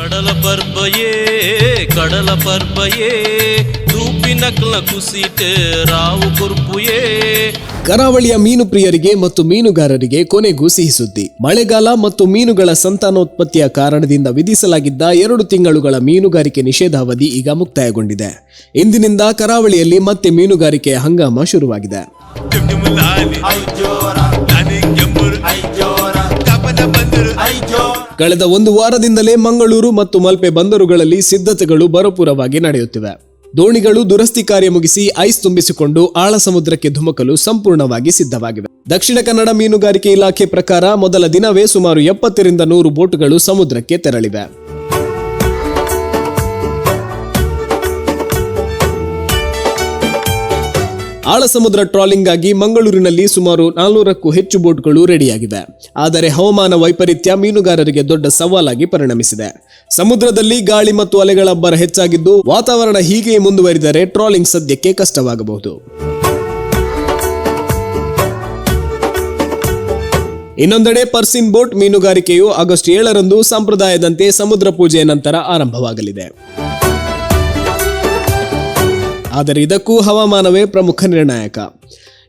ಕಡಲ ಪರ್ಬಯೇ ತೂಪಿನಕ್ಲ ಕುಸಿಟ್ ರಾವು ಕುರ್ಪುಯೇ. ಕರಾವಳಿಯ ಮೀನು ಪ್ರಿಯರಿಗೆ ಮತ್ತು ಮೀನುಗಾರರಿಗೆ ಕೊನೆಗೂ ಸಿಹಿ ಸುದ್ದಿ. ಮಳೆಗಾಲ ಮತ್ತು ಮೀನುಗಳ ಸಂತಾನೋತ್ಪತ್ತಿಯ ಕಾರಣದಿಂದ ವಿಧಿಸಲಾಗಿದ್ದ 2 ತಿಂಗಳುಗಳ ಮೀನುಗಾರಿಕೆ ನಿಷೇಧಾವಧಿ ಈಗ ಮುಕ್ತಾಯಗೊಂಡಿದೆ. ಇಂದಿನಿಂದ ಕರಾವಳಿಯಲ್ಲಿ ಮತ್ತೆ ಮೀನುಗಾರಿಕೆಯ ಹಂಗಾಮ ಶುರುವಾಗಿದೆ. ಕಳೆದ 1 ವಾರದಿಂದಲೇ ಮಂಗಳೂರು ಮತ್ತು ಮಲ್ಪೆ ಬಂದರುಗಳಲ್ಲಿ ಸಿದ್ಧತೆಗಳು ಭರಪೂರವಾಗಿ ನಡೆಯುತ್ತಿವೆ. ದೋಣಿಗಳು ದುರಸ್ತಿ ಕಾರ್ಯ ಮುಗಿಸಿ ಐಸ್ ತುಂಬಿಸಿಕೊಂಡು ಆಳ ಸಮುದ್ರಕ್ಕೆ ಧುಮುಕಲು ಸಂಪೂರ್ಣವಾಗಿ ಸಿದ್ಧವಾಗಿವೆ. ದಕ್ಷಿಣ ಕನ್ನಡ ಮೀನುಗಾರಿಕೆ ಇಲಾಖೆ ಪ್ರಕಾರ ಮೊದಲ ದಿನವೇ ಸುಮಾರು 70 ರಿಂದ 100 ಬೋಟ್ಗಳು ಸಮುದ್ರಕ್ಕೆ ತೆರಳಿವೆ. ಆಳ ಸಮುದ್ರ ಟ್ರಾಲಿಂಗ್ ಆಗಿ ಮಂಗಳೂರಿನಲ್ಲಿ ಸುಮಾರು 400ಕ್ಕೂ ಹೆಚ್ಚು ಬೋಟ್ಗಳು ರೆಡಿಯಾಗಿವೆ. ಆದರೆ ಹವಾಮಾನ ವೈಪರೀತ್ಯ ಮೀನುಗಾರರಿಗೆ ದೊಡ್ಡ ಸವಾಲಾಗಿ ಪರಿಣಮಿಸಿದೆ. ಸಮುದ್ರದಲ್ಲಿ ಗಾಳಿ ಮತ್ತು ಅಲೆಗಳ ಅಬ್ಬರ ಹೆಚ್ಚಾಗಿದ್ದು ವಾತಾವರಣ ಹೀಗೆ ಮುಂದುವರಿದರೆ ಟ್ರಾಲಿಂಗ್ ಸದ್ಯಕ್ಕೆ ಕಷ್ಟವಾಗಬಹುದು. ಇನ್ನೊಂದೆಡೆ ಪರ್ಸಿನ್ ಬೋಟ್ ಮೀನುಗಾರಿಕೆಯು ಆಗಸ್ಟ್ 7ರಂದು ಸಂಪ್ರದಾಯದಂತೆ ಸಮುದ್ರ ಪೂಜೆಯ ನಂತರ ಆರಂಭವಾಗಲಿದೆ. ಆದರೆ ಇದಕ್ಕೂ ಹವಾಮಾನವೇ ಪ್ರಮುಖ ನಿರ್ಣಾಯಕ.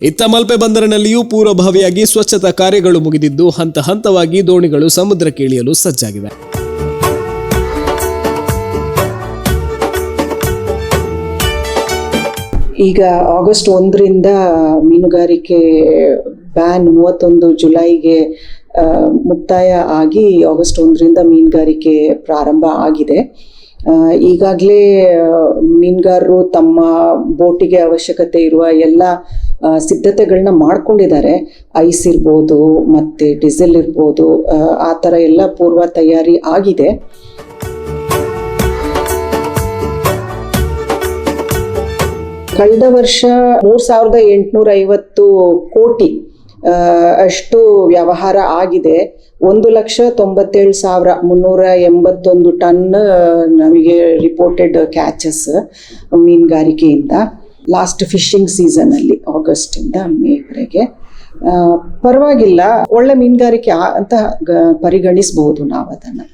ಇತ್ತ ಮಲ್ಪೆ ಬಂದರಿನಲ್ಲಿಯೂ ಪೂರ್ವಭಾವಿಯಾಗಿ ಸ್ವಚ್ಛತಾ ಕಾರ್ಯಗಳು ಮುಗಿದಿದ್ದು ಹಂತ ಹಂತವಾಗಿ ದೋಣಿಗಳು ಸಮುದ್ರಕ್ಕೆ ಇಳಿಯಲು ಸಜ್ಜಾಗಿವೆ. ಈಗ ಆಗಸ್ಟ್ 1ರಿಂದ ಮೀನುಗಾರಿಕೆ ಬ್ಯಾನ್ 31 ಜುಲೈಗೆ ಮುಕ್ತಾಯ ಆಗಿ ಆಗಸ್ಟ್ 1ರಿಂದ ಮೀನುಗಾರಿಕೆ ಪ್ರಾರಂಭ ಆಗಿದೆ. ಈಗಾಗಲೇ ಮೀನುಗಾರರು ತಮ್ಮ ಬೋಟಿಗೆ ಅವಶ್ಯಕತೆ ಇರುವ ಎಲ್ಲ ಸಿದ್ಧತೆಗಳನ್ನ ಮಾಡ್ಕೊಂಡಿದ್ದಾರೆ. ಐಸ್ ಇರ್ಬೋದು, ಮತ್ತು ಡೀಸೆಲ್ ಇರ್ಬೋದು, ಆ ಥರ ಎಲ್ಲ ಪೂರ್ವ ತಯಾರಿ ಆಗಿದೆ. ಕಳೆದ ವರ್ಷ 3850 ಕೋಟಿ ಅಷ್ಟು ವ್ಯವಹಾರ ಆಗಿದೆ. 1,97,381 ಟನ್ ನಮಗೆ ರಿಪೋರ್ಟೆಡ್ ಕ್ಯಾಚಸ್ ಮೀನುಗಾರಿಕೆಯಿಂದ ಲಾಸ್ಟ್ ಫಿಶಿಂಗ್ ಸೀಸನಲ್ಲಿ ಆಗಸ್ಟಿಂದ ಮೇವರೆಗೆ. ಪರವಾಗಿಲ್ಲ, ಒಳ್ಳೆ ಮೀನುಗಾರಿಕೆ ಅಂತ ಪರಿಗಣಿಸಬಹುದು ನಾವು ಅದನ್ನು.